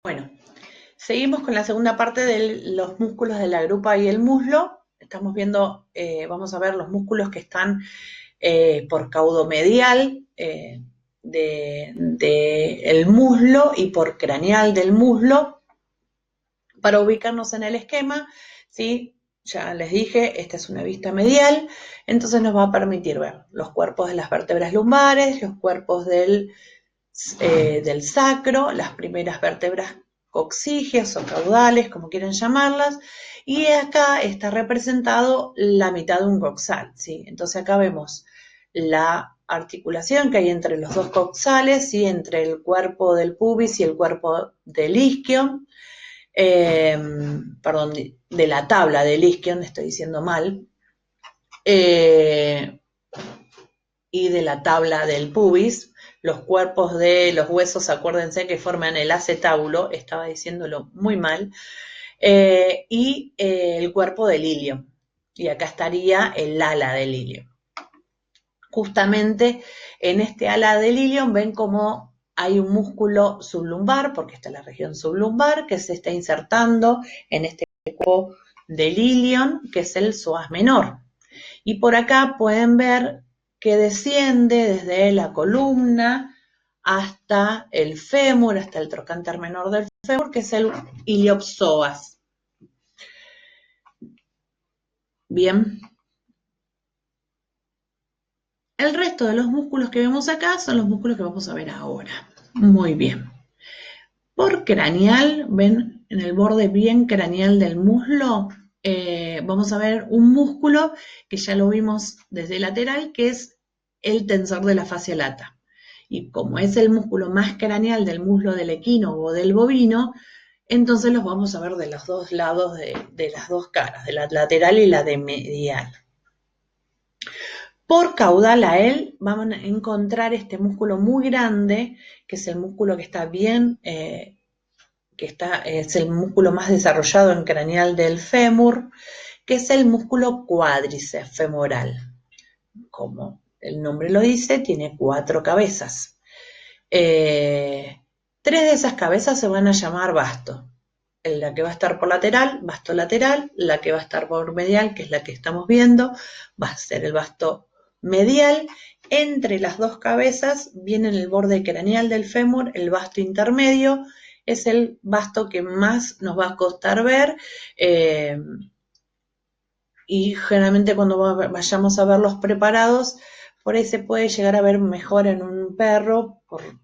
Bueno, seguimos con la segunda parte de los músculos de la grupa y el muslo. Estamos viendo, vamos a ver los músculos que están por caudomedial del muslo y por craneal del muslo. Para ubicarnos en el esquema, ¿sí? Ya les dije, esta es una vista medial, entonces nos va a permitir ver los cuerpos de las vértebras lumbares, los cuerpos del sacro, las primeras vértebras coxígeas o caudales, como quieran llamarlas, y acá está representado la mitad de un coxal, ¿sí? Entonces acá vemos la articulación que hay entre los dos coxales, ¿sí? Entre el cuerpo del pubis y el cuerpo del isquion, perdón, de la tabla del isquion, estoy diciendo mal, y de la tabla del pubis. Los cuerpos de los huesos, acuérdense que forman el acetábulo, estaba diciéndolo muy mal, y el cuerpo del ilio. Y acá estaría el ala del ilio. Justamente en este ala del ilio ven cómo hay un músculo sublumbar, porque está la región sublumbar, que se está insertando en este cuerpo del ilion, que es el psoas menor. Y por acá pueden ver que desciende desde la columna hasta el fémur, hasta el trocánter menor del fémur, que es el iliopsoas. Bien. El resto de los músculos que vemos acá son los músculos que vamos a ver ahora. Muy bien. Por craneal, ven en el borde bien craneal del muslo, vamos a ver un músculo que ya lo vimos desde lateral, que es el tensor de la fascia lata. Y como es el músculo más craneal del muslo del equino o del bovino, entonces los vamos a ver de los dos lados de las dos caras, de la lateral y la de medial. Por caudal a él vamos a encontrar este músculo muy grande, que es el músculo que está bien, es el músculo más desarrollado en craneal del fémur, que es el músculo cuádriceps femoral. Como el nombre lo dice, tiene 4 cabezas. 3 de esas cabezas se van a llamar basto. La que va a estar por lateral, basto lateral, la que va a estar por medial, que es la que estamos viendo, va a ser el basto medial. Entre las dos cabezas viene en el borde craneal del fémur el basto intermedio, es el basto que más nos va a costar ver, y generalmente cuando vayamos a verlos preparados, por ahí se puede llegar a ver mejor en un perro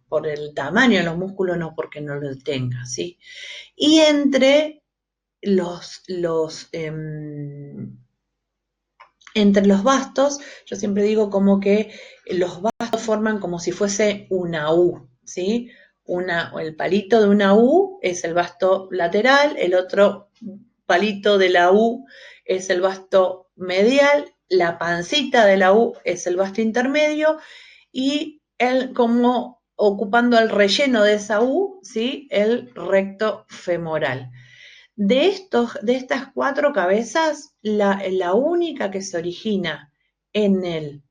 por el tamaño de los músculos, no porque no lo tenga, ¿sí? Y entre entre los bastos, yo siempre digo como que los bastos forman como si fuese una U, ¿sí? El palito de una U es el basto lateral, el otro palito de la U es el basto medial, la pancita de la U es el basto intermedio y como ocupando el relleno de esa U, ¿sí? El recto femoral. De estas 4 cabezas, la única que se origina en el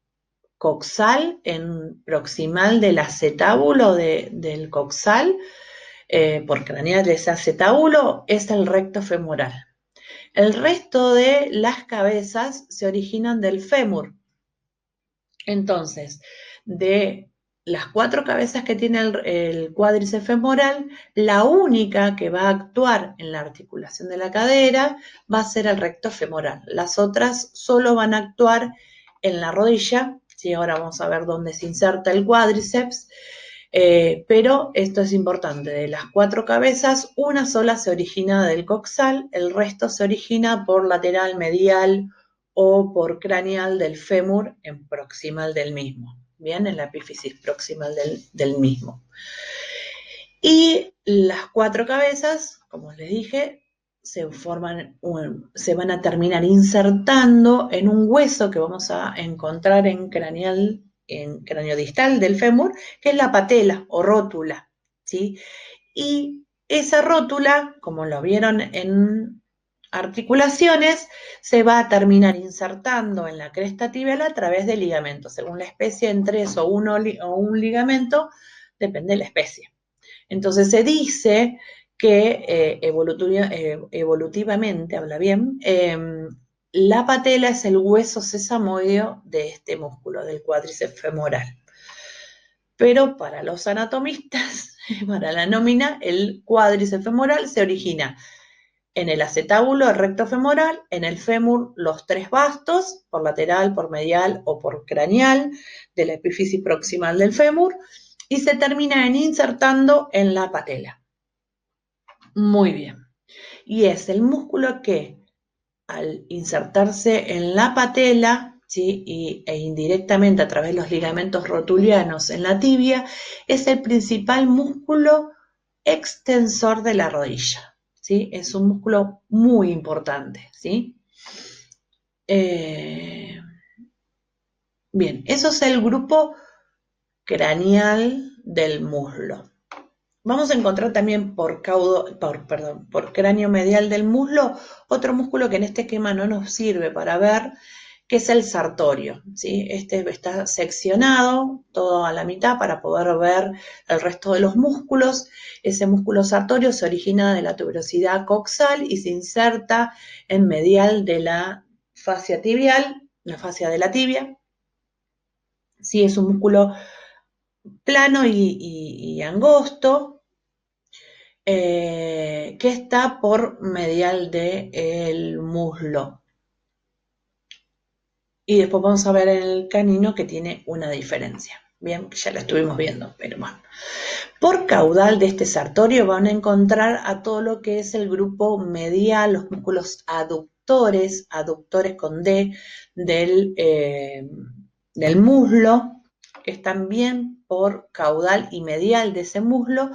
coxal, en proximal del acetábulo del coxal, por craneal de ese acetábulo, es el recto femoral. El resto de las cabezas se originan del fémur. Entonces, de las 4 cabezas que tiene el cuádriceps femoral, la única que va a actuar en la articulación de la cadera va a ser el recto femoral. Las otras solo van a actuar en la rodilla, ¿sí? Ahora vamos a ver dónde se inserta el cuádriceps, pero esto es importante, de las 4 cabezas, una sola se origina del coxal, el resto se origina por lateral, medial o por craneal del fémur en proximal del mismo, bien, en la epífisis proximal del mismo. Y las 4 cabezas, como les dije, se van a terminar insertando en un hueso que vamos a encontrar en cráneo distal del fémur, que es la patela o rótula, ¿sí? Y esa rótula, como lo vieron en articulaciones, se va a terminar insertando en la cresta tibial a través de ligamentos. Según la especie, en 3 o un ligamento, depende de la especie. Entonces se dice que evolutivamente, habla bien, la patela es el hueso sesamoideo de este músculo, del cuádriceps femoral. Pero para los anatomistas, para la nómina, el cuádriceps femoral se origina en el acetábulo, el recto femoral, en el fémur, los tres bastos, por lateral, por medial o por craneal, de la epífisis proximal del fémur, y se termina insertando en la patela. Muy bien. Y es el músculo que, al insertarse en la patela, ¿sí? e indirectamente a través de los ligamentos rotulianos en la tibia, es el principal músculo extensor de la rodilla, ¿sí? Es un músculo muy importante, ¿sí? Bien, eso es el grupo craneal del muslo. Vamos a encontrar también por cráneo medial del muslo otro músculo que en este esquema no nos sirve para ver, que es el sartorio, ¿sí? Este está seccionado todo a la mitad para poder ver el resto de los músculos. Ese músculo sartorio se origina de la tuberosidad coxal y se inserta en medial de la fascia tibial, la fascia de la tibia. Sí, es un músculo plano y angosto, que está por medial del muslo. Y después vamos a ver el canino que tiene una diferencia. Bien, ya la estuvimos viendo, pero bueno. Por caudal de este sartorio van a encontrar a todo lo que es el grupo medial, los músculos aductores con D, del muslo, que están bien por caudal y medial de ese muslo.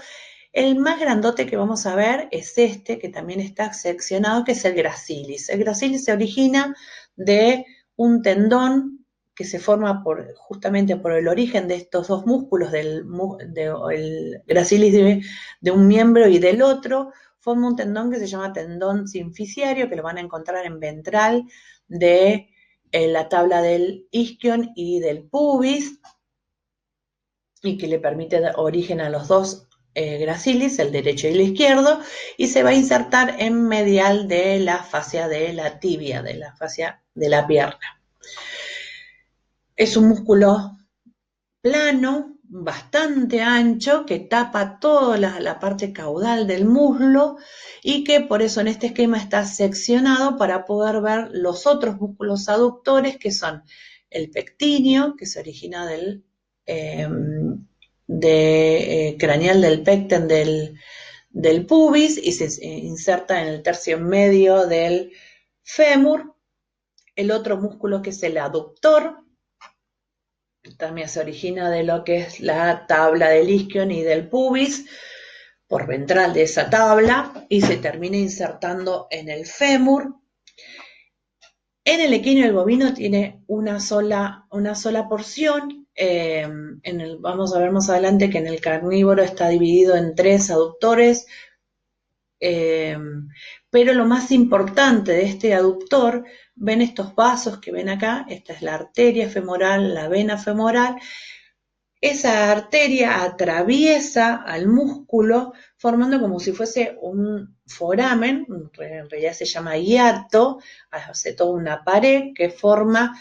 El más grandote que vamos a ver es este, que también está seccionado, que es el gracilis. El gracilis se origina de un tendón que se forma justamente por el origen de estos dos músculos, el gracilis de un miembro y del otro, forma un tendón que se llama tendón sinficiario, que lo van a encontrar en ventral de la tabla del isquion y del pubis, y que le permite dar origen a los dos gracilis, el derecho y el izquierdo, y se va a insertar en medial de la fascia de la tibia, de la fascia de la pierna. Es un músculo plano, bastante ancho, que tapa toda la parte caudal del muslo y que por eso en este esquema está seccionado para poder ver los otros músculos aductores, que son el pectíneo, que se origina del craneal del pecten del pubis y se inserta en el tercio medio del fémur. El otro músculo, que es el aductor, también se origina de lo que es la tabla del isquion y del pubis, por ventral de esa tabla, y se termina insertando en el fémur. En el equino y el bovino tiene una sola porción. Vamos a ver más adelante que en el carnívoro está dividido en 3 aductores, pero lo más importante de este aductor, ven estos vasos que ven acá, esta es la arteria femoral, la vena femoral. Esa arteria atraviesa al músculo formando como si fuese un foramen, en realidad se llama hiato, hace toda una pared que forma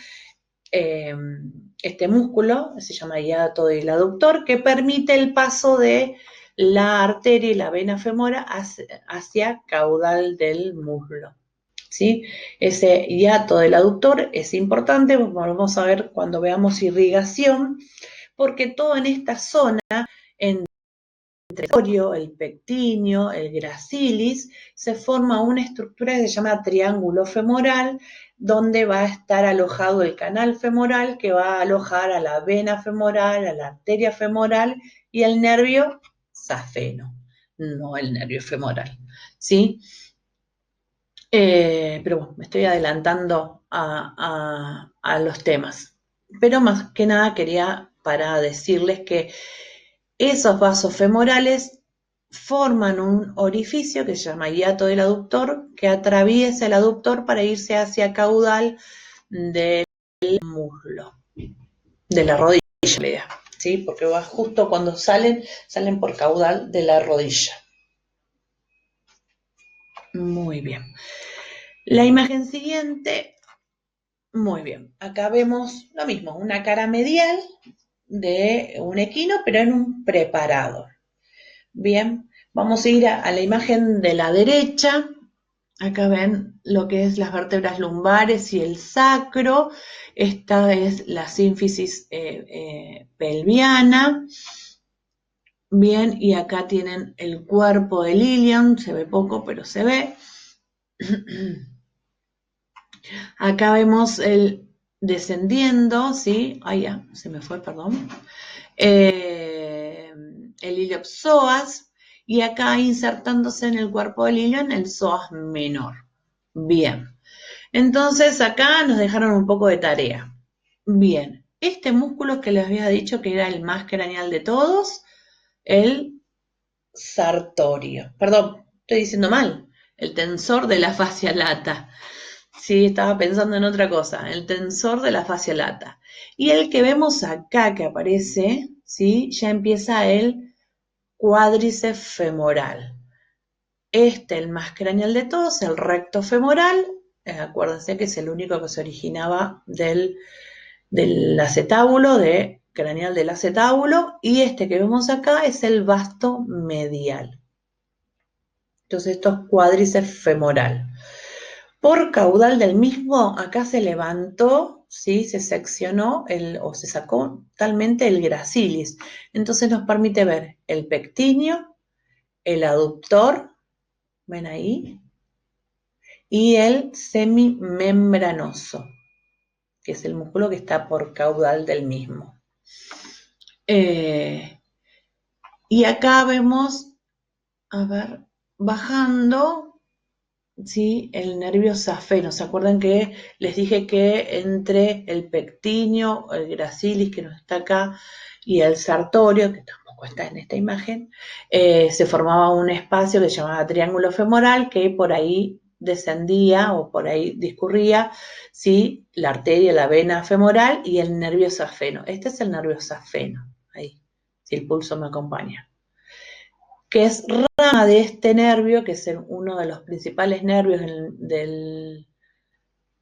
este músculo, se llama hiato del aductor, que permite el paso de la arteria y la vena femoral hacia caudal del muslo. ¿Sí? Ese hiato del aductor es importante, vamos a ver cuando veamos irrigación, porque todo en esta zona, entre el pectíneo, el gracilis, se forma una estructura que se llama triángulo femoral, donde va a estar alojado el canal femoral, que va a alojar a la vena femoral, a la arteria femoral y al nervio safeno, no el nervio femoral, ¿sí? Pero bueno, me estoy adelantando a los temas. Pero más que nada quería para decirles que esos vasos femorales forman un orificio que se llama hiato del aductor, que atraviesa el aductor para irse hacia caudal del muslo, de la rodilla, ¿sí? Porque va justo cuando salen por caudal de la rodilla. Muy bien. La imagen siguiente, muy bien. Acá vemos lo mismo, una cara medial de un equino, pero en un preparador. Bien, vamos a ir a la imagen de la derecha. Acá ven lo que es las vértebras lumbares y el sacro. Esta es la sínfisis pelviana. Bien, y acá tienen el cuerpo de Lilian. Se ve poco, pero se ve. Acá vemos el descendiendo, ¿sí? Ay, ya, se me fue, perdón. El iliopsoas, y acá insertándose en el cuerpo del Lilian el psoas menor. Bien. Entonces acá nos dejaron un poco de tarea. Bien, este músculo que les había dicho que era el más craneal de todos, el sartorio. Perdón, estoy diciendo mal. El tensor de la fascia lata. Sí, estaba pensando en otra cosa. El tensor de la fascia lata. Y el que vemos acá que aparece, ¿sí? Ya empieza el cuádriceps femoral. El más craneal de todos, el recto femoral. Acuérdense que es el único que se originaba del acetábulo, craneal del acetábulo, y este que vemos acá es el vasto medial. Entonces esto es cuádriceps femoral. Por caudal del mismo, acá se levantó, ¿sí? Se seccionó o se sacó totalmente el gracilis. Entonces nos permite ver el pectíneo, el aductor, ven ahí, y el semimembranoso, que es el músculo que está por caudal del mismo. Y acá vemos, a ver, bajando, ¿sí? El nervio safeno. ¿Se acuerdan que les dije que entre el pectíneo, el gracilis que no está acá, y el sartorio, que tampoco está en esta imagen, se formaba un espacio que se llamaba triángulo femoral, que por ahí descendía o por ahí discurría, ¿sí? La arteria, la vena femoral y el nervio safeno. Este es el nervio safeno, ahí, si el pulso me acompaña, que es rama de este nervio, que es uno de los principales nervios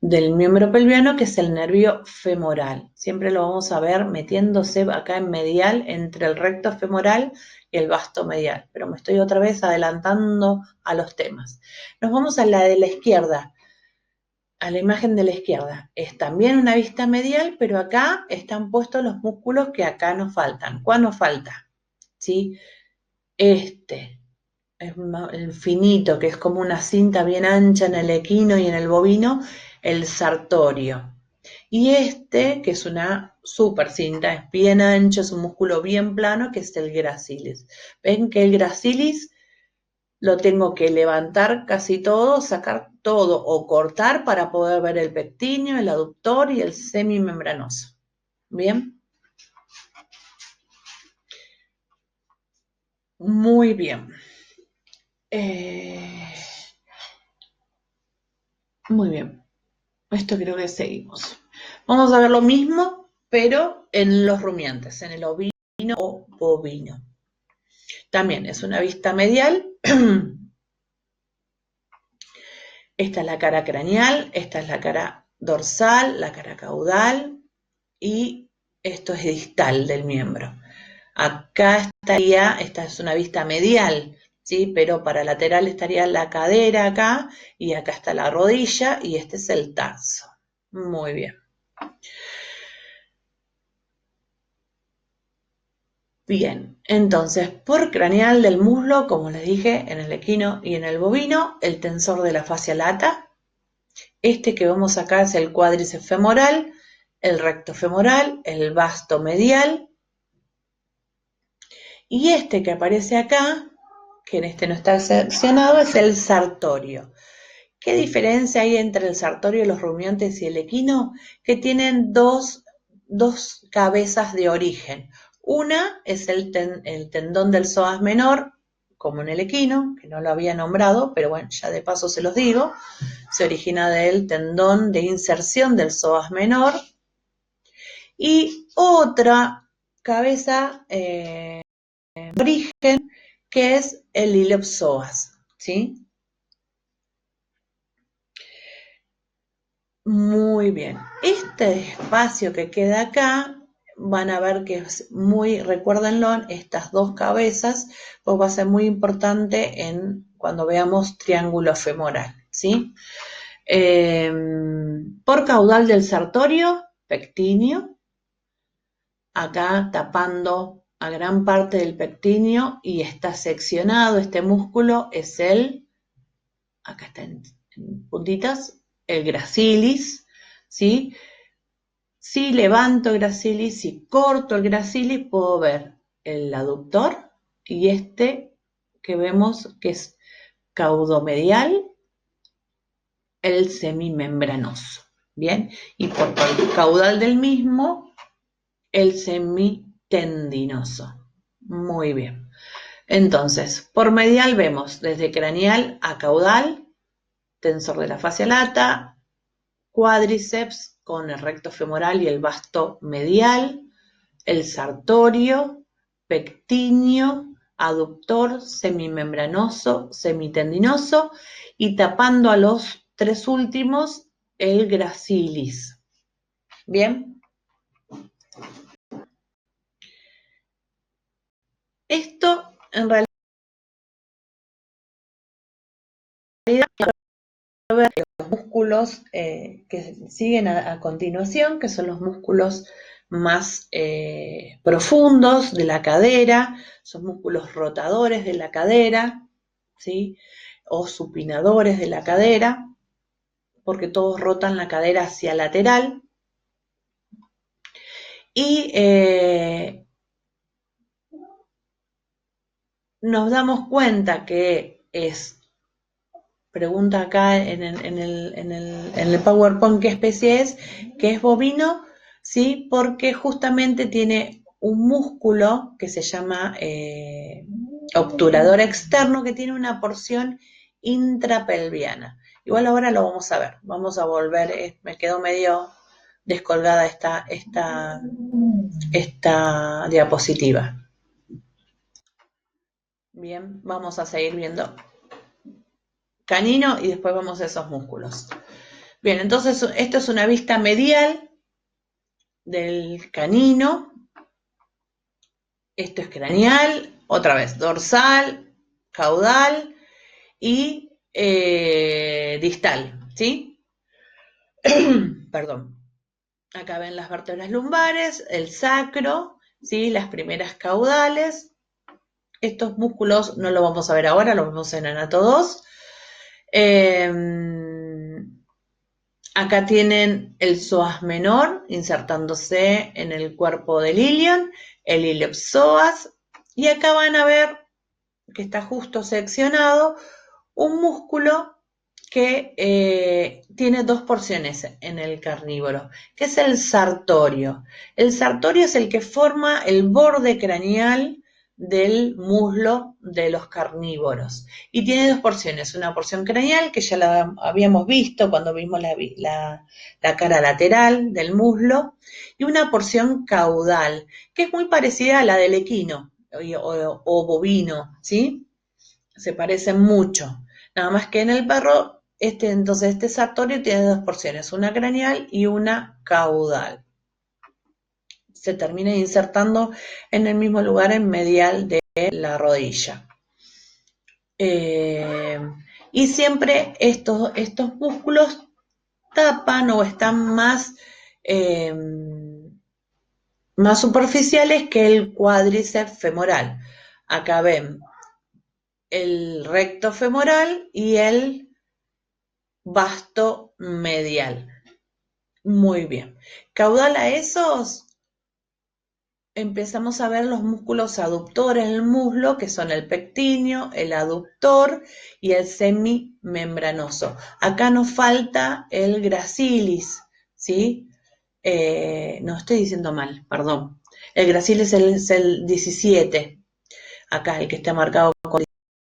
del miembro pelviano, que es el nervio femoral. Siempre lo vamos a ver metiéndose acá en medial, entre el recto femoral y el vasto medial. Pero me estoy otra vez adelantando a los temas. Nos vamos a la de la izquierda, a la imagen de la izquierda. Es también una vista medial, pero acá están puestos los músculos que acá nos faltan. ¿Cuál nos falta? ¿Sí? El finito, que es como una cinta bien ancha en el equino y en el bovino, el sartorio. Y que es una super cinta, es bien ancho, es un músculo bien plano, que es el gracilis. Ven que el gracilis lo tengo que levantar casi todo, sacar todo o cortar para poder ver el pectíneo, el aductor y el semimembranoso. ¿Bien? Muy bien. Muy bien. Esto creo que seguimos. Vamos a ver lo mismo, pero en los rumiantes, en el ovino o bovino. También es una vista medial. Esta es la cara craneal, esta es la cara dorsal, la cara caudal, y esto es distal del miembro. Acá esta es una vista medial, ¿sí? Pero para lateral estaría la cadera acá, y acá está la rodilla, y este es el tarso. Muy bien. Bien, entonces, por craneal del muslo, como les dije, en el equino y en el bovino, el tensor de la fascia lata. Este que vemos acá es el cuádriceps femoral, el recto femoral, el vasto medial. Y este que aparece acá, que en este no está seccionado, es el sartorio. ¿Qué diferencia hay entre el sartorio, los rumiantes y el equino? Que tienen dos cabezas de origen. Una es el tendón del psoas menor, como en el equino, que no lo había nombrado, pero bueno, ya de paso se los digo. Se origina del tendón de inserción del psoas menor. Y otra cabeza de origen, que es el iliopsoas, ¿sí? Muy bien. Este espacio que queda acá, van a ver que es muy, recuérdenlo, estas dos cabezas, pues va a ser muy importante cuando veamos triángulo femoral, ¿sí? Por caudal del sartorio, pectíneo, acá tapando a gran parte del pectíneo y está seccionado, este músculo es acá está en puntitas, el gracilis, ¿sí? Si levanto el gracilis, si corto el gracilis, puedo ver el aductor y este que vemos que es caudomedial, el semimembranoso. Bien, y por el caudal del mismo, el semitendinoso. Muy bien. Entonces, por medial vemos desde craneal a caudal, tensor de la fascia lata, cuádriceps con el recto femoral y el vasto medial, el sartorio, pectíneo, aductor, semimembranoso, semitendinoso y tapando a los tres últimos el gracilis. Bien. Esto en realidad los músculos que siguen a continuación, que son los músculos más profundos de la cadera, son músculos rotadores de la cadera, ¿sí? O supinadores de la cadera, porque todos rotan la cadera hacia lateral. Y nos damos cuenta que pregunta acá en el PowerPoint qué especie es, que es bovino, ¿sí? Porque justamente tiene un músculo que se llama obturador externo, que tiene una porción intrapelviana. Igual ahora lo vamos a ver, vamos a volver, me quedó medio descolgada esta diapositiva. Bien, vamos a seguir viendo canino y después vamos a esos músculos. Bien, entonces esto es una vista medial del canino. Esto es craneal, otra vez dorsal, caudal y distal, ¿sí? Perdón. Acá ven las vértebras lumbares, el sacro, ¿sí? Las primeras caudales. Estos músculos no lo vamos a ver ahora, los vemos en Anato 2. Acá tienen el psoas menor insertándose en el cuerpo del ilion, el iliopsoas, y acá van a ver que está justo seccionado un músculo que tiene dos porciones en el carnívoro, que es el sartorio. El sartorio es el que forma el borde craneal del muslo de los carnívoros y tiene dos porciones, una porción craneal que ya la habíamos visto cuando vimos la cara lateral del muslo y una porción caudal que es muy parecida a la del equino o bovino, ¿sí? Se parecen mucho, nada más que en el perro entonces este sartorio tiene dos porciones, una craneal y una caudal. Se termina insertando en el mismo lugar en medial de la rodilla. Y siempre estos músculos tapan o están más superficiales que el cuádriceps femoral. Acá ven el recto femoral y el vasto medial. Muy bien. Caudal a esos, empezamos a ver los músculos aductores del muslo, que son el pectíneo, el aductor y el semimembranoso. Acá nos falta el gracilis, ¿sí? No, estoy diciendo mal, perdón. El gracilis es el 17. Acá, el que está marcado con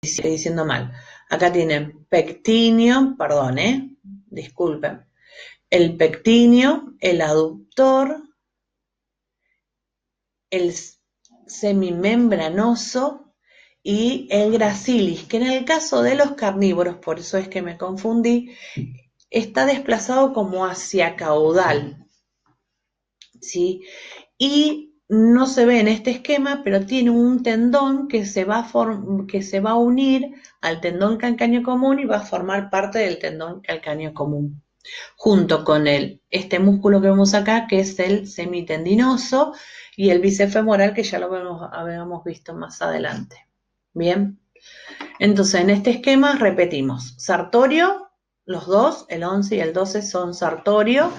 17, estoy diciendo mal. Acá tienen pectíneo, perdón, disculpen. El pectíneo, el aductor, el semimembranoso y el gracilis, que en el caso de los carnívoros, por eso es que me confundí, está desplazado como hacia caudal, ¿sí? Y no se ve en este esquema, pero tiene un tendón que se va a unir al tendón calcáneo común y va a formar parte del tendón calcáneo común, junto con este músculo que vemos acá, que es el semitendinoso, y el bíceps femoral, que ya lo habíamos visto más adelante. Bien, entonces en este esquema repetimos, sartorio, los dos, el 11 y el 12 son sartorio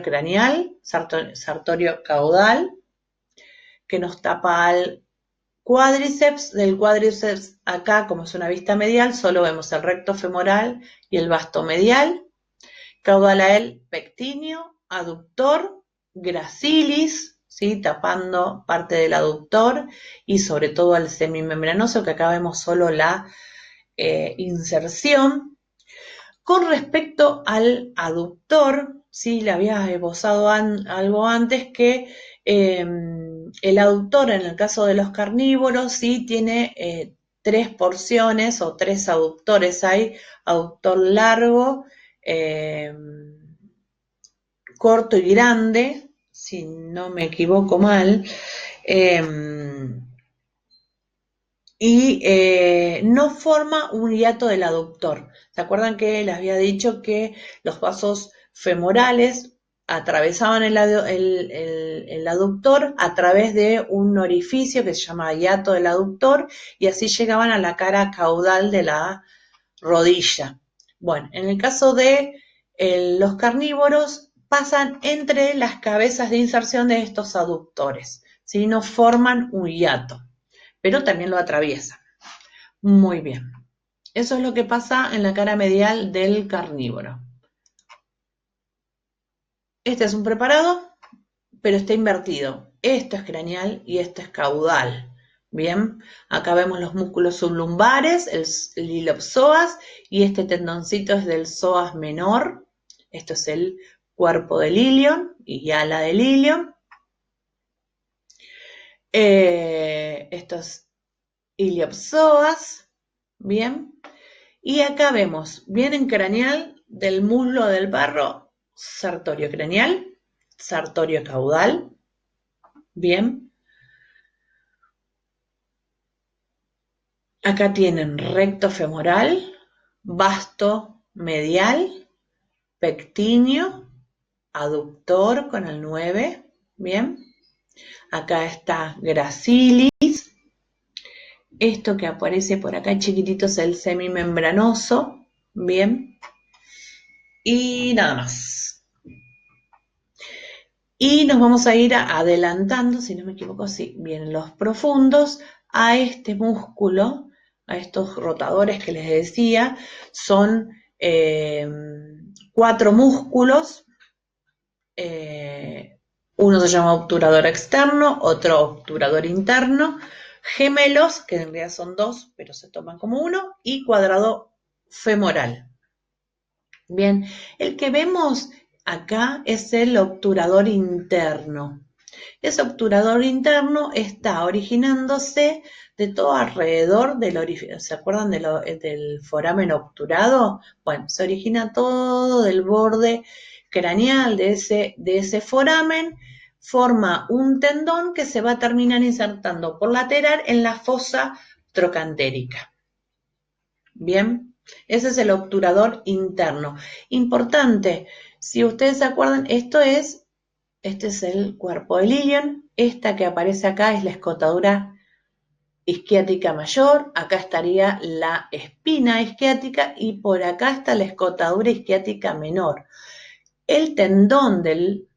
craneal, sartorio caudal, que nos tapa al cuádriceps. Del cuádriceps acá, como es una vista medial, solo vemos el recto femoral y el vasto medial. Caudal a él, pectíneo, aductor, gracilis, ¿sí? Tapando parte del aductor y sobre todo al semimembranoso, que acá vemos solo la inserción. Con respecto al aductor, ¿sí? Le había esbozado algo antes que el aductor, en el caso de los carnívoros, sí tiene 3 porciones o 3 aductores. Hay aductor largo, corto y grande, si no me equivoco mal, y no forma un hiato del aductor. ¿Se acuerdan que les había dicho que los vasos femorales atravesaban el aductor a través de un orificio que se llama hiato del aductor y así llegaban a la cara caudal de la rodilla? Bueno, en el caso de los carnívoros pasan entre las cabezas de inserción de estos aductores, ¿sí? No forman un hiato, pero también lo atraviesan. Muy bien. Eso es lo que pasa en la cara medial del carnívoro. Este es un preparado, pero está invertido. Esto es craneal y esto es caudal. Bien, acá vemos los músculos sublumbares, el iliopsoas, y este tendoncito es del psoas menor. Esto es el cuerpo del ilion y ala del ilion. Estos iliopsoas, bien. Y acá vemos, bien en craneal, del muslo del perro, sartorio craneal, sartorio caudal, bien. Acá tienen recto femoral, vasto medial, pectíneo, aductor con el 9, bien. Acá está gracilis. Esto que aparece por acá chiquitito es el semimembranoso, bien. Y nada más. Y nos vamos a ir adelantando, si no me equivoco, sí, vienen los profundos, a este músculo, a estos rotadores que les decía. Son 4 músculos. Uno se llama obturador externo, otro obturador interno, gemelos, que en realidad son 2, pero se toman como uno, y cuadrado femoral. Bien, el que vemos acá es el obturador interno. Ese obturador interno está originándose de todo alrededor del orificio. ¿Se acuerdan del foramen obturado? Bueno, se origina todo del borde craneal de ese foramen, forma un tendón que se va a terminar insertando por lateral en la fosa trocantérica. Bien, ese es el obturador interno. Importante, si ustedes se acuerdan, este es el cuerpo del ilion. Esta que aparece acá es la escotadura isquiática mayor. Acá estaría la espina isquiática y por acá está la escotadura isquiática menor. El tendón del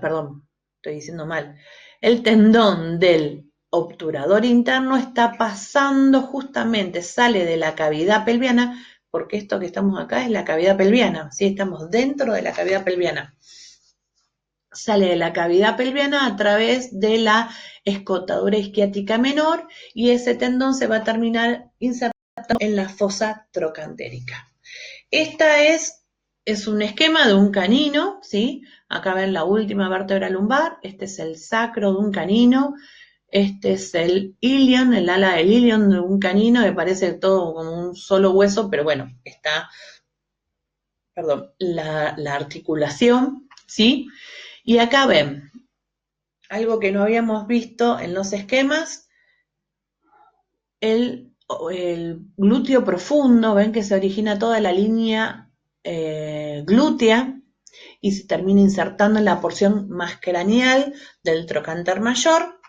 perdón, estoy diciendo mal. El tendón del obturador interno está pasando justamente, sale de la cavidad pelviana, porque esto que estamos acá es la cavidad pelviana, ¿sí? Estamos dentro de la cavidad pelviana. Sale de la cavidad pelviana a través de la escotadura isquiática menor y ese tendón se va a terminar insertando en la fosa trocantérica. Esta es un esquema de un canino, ¿sí? Acá ven la última vértebra lumbar, este es el sacro de un canino, este es el ilion, el ala del ilion de un canino, que parece todo como un solo hueso, pero bueno, está la articulación, ¿sí? Y acá ven, algo que no habíamos visto en los esquemas, el glúteo profundo, ven que se origina toda la línea glútea y se termina insertando en la porción más craneal del trocánter mayor,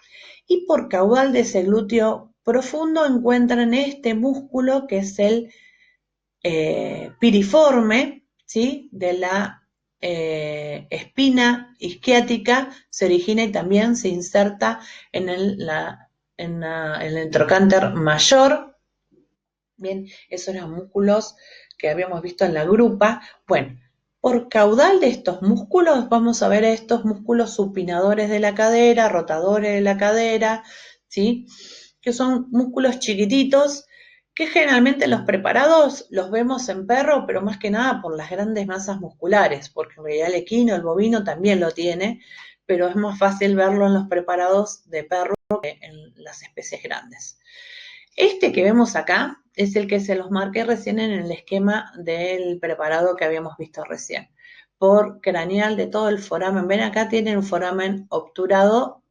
y por caudal de ese glúteo profundo encuentran este músculo que es el piriforme, ¿sí? De la espina isquiática, se origina y también se inserta en el trocánter mayor. Bien, esos eran músculos que habíamos visto en la grupa. Bueno, por caudal de estos músculos vamos a ver estos músculos supinadores de la cadera, rotadores de la cadera, ¿sí? Que son músculos chiquititos que generalmente los preparados los vemos en perro, pero más que nada por las grandes masas musculares, porque en realidad el equino, el bovino también lo tiene, pero es más fácil verlo en los preparados de perro que en las especies grandes. Este que vemos acá es el que se los marqué recién en el esquema del preparado que habíamos visto recién. Por craneal de todo el foramen. Ven, acá tienen un foramen obturado.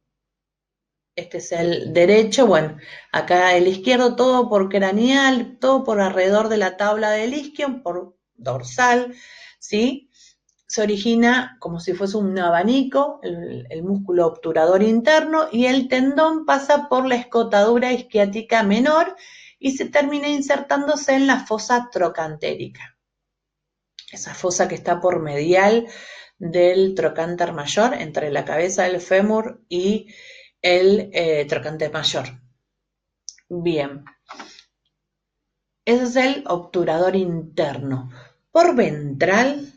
Este es el derecho. Bueno, acá el izquierdo todo por craneal, todo por alrededor de la tabla del isquion, por dorsal, ¿sí? Se origina como si fuese un abanico, el músculo obturador interno, y el tendón pasa por la escotadura isquiática menor y se termina insertándose en la fosa trocantérica. Esa fosa que está por medial del trocánter mayor, entre la cabeza del fémur y el trocánter mayor. Bien, ese es el obturador interno. Por ventral,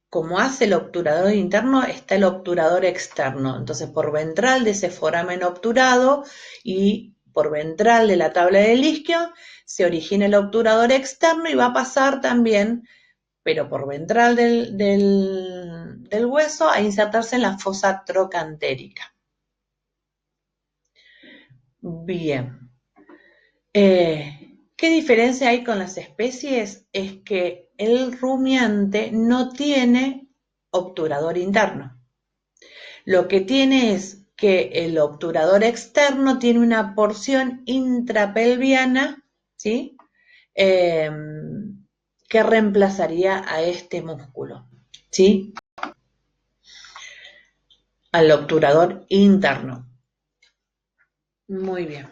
como hace el obturador interno, está el obturador externo. Entonces, por ventral de ese foramen obturado y por ventral de la tabla del isquio, se origina el obturador externo y va a pasar también, pero por ventral del hueso, a insertarse en la fosa trocantérica. Bien. ¿Qué diferencia hay con las especies? Es que el rumiante no tiene obturador interno. Lo que tiene es que el obturador externo tiene una porción intrapelviana, ¿sí? Que reemplazaría a este músculo, ¿sí? Al obturador interno. Muy bien.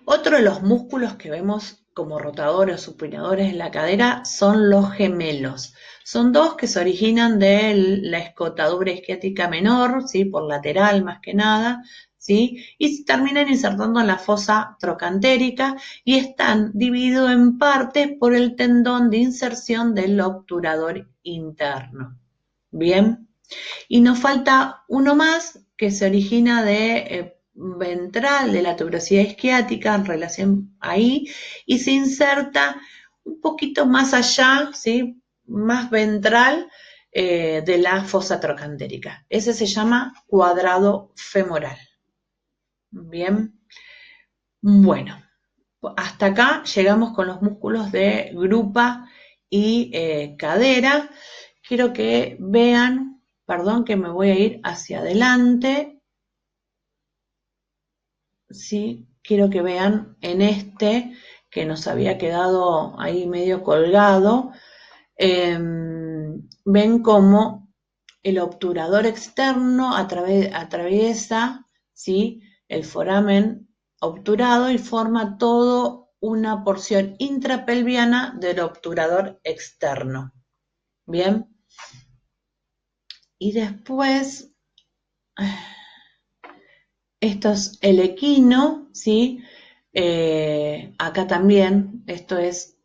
Otro de los músculos que vemos como rotadores o supinadores en la cadera son los gemelos. Son dos que se originan de la escotadura isquiática menor, ¿sí? Por lateral más que nada, ¿sí? Y se terminan insertando en la fosa trocantérica y están divididos en partes por el tendón de inserción del obturador interno. Bien. Y nos falta uno más que se origina de ventral de la tuberosidad isquiática en relación ahí y se inserta un poquito más allá, ¿sí? Más ventral de la fosa trocantérica. Ese se llama cuadrado femoral. Bien. Bueno, hasta acá llegamos con los músculos de grupa y cadera. Quiero que vean, perdón que me voy a ir hacia adelante. Sí, quiero que vean en este que nos había quedado ahí medio colgado. Ven cómo el obturador externo atraviesa, ¿sí? El foramen obturado y forma todo una porción intrapelviana del obturador externo. Bien. Y después, esto es el equino, ¿sí? Acá también, esto es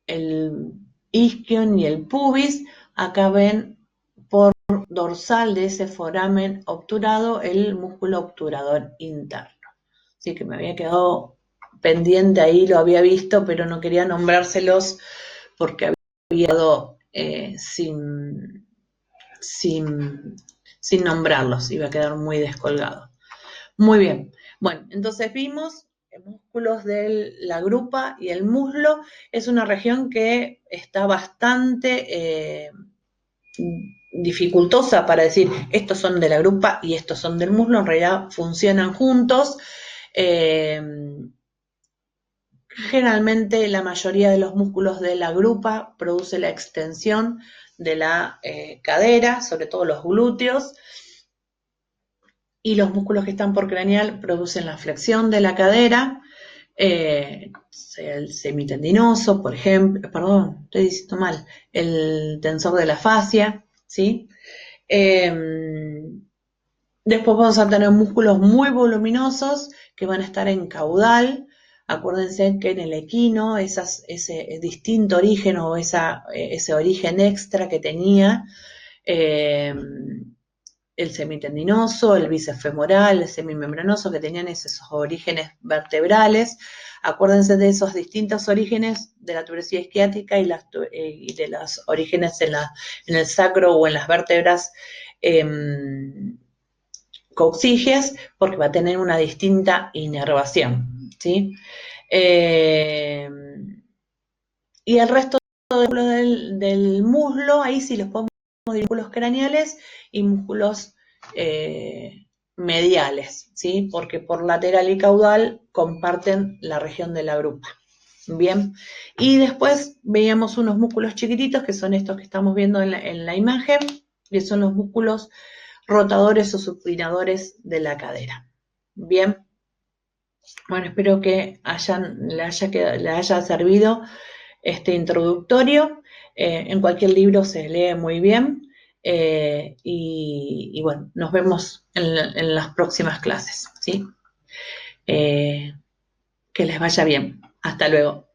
el isquion y el pubis. Acá ven por dorsal de ese foramen obturado el músculo obturador interno. Así que me había quedado pendiente ahí, lo había visto, pero no quería nombrárselos porque había quedado sin nombrarlos, iba a quedar muy descolgado. Muy bien, bueno, entonces vimos músculos de la grupa y el muslo, es una región que está bastante dificultosa para decir estos son de la grupa y estos son del muslo, en realidad funcionan juntos. Generalmente la mayoría de los músculos de la grupa produce la extensión de la cadera, sobre todo los glúteos, y los músculos que están por craneal producen la flexión de la cadera, sea el semitendinoso, por ejemplo, perdón, estoy diciendo mal, el tensor de la fascia, ¿sí? Después vamos a tener músculos muy voluminosos que van a estar en caudal. Acuérdense que en el equino ese distinto origen o ese origen extra que tenía el semitendinoso, el bíceps femoral, el semimembranoso, que tenían esos orígenes vertebrales. Acuérdense de esos distintos orígenes de la tuberosidad isquiática y de los orígenes en el sacro o en las vértebras coxígeas, porque va a tener una distinta inervación, ¿sí? Y el resto del muslo, ahí sí los podemos dividir músculos craneales y músculos mediales, ¿sí? Porque por lateral y caudal comparten la región de la grupa. Bien, y después veíamos unos músculos chiquititos que son estos que estamos viendo en la imagen, que son los músculos rotadores o supinadores de la cadera. Bien, bueno, espero que le haya servido este introductorio. En cualquier libro se lee muy bien. Y bueno, nos vemos en las próximas clases, ¿sí? Que les vaya bien. Hasta luego.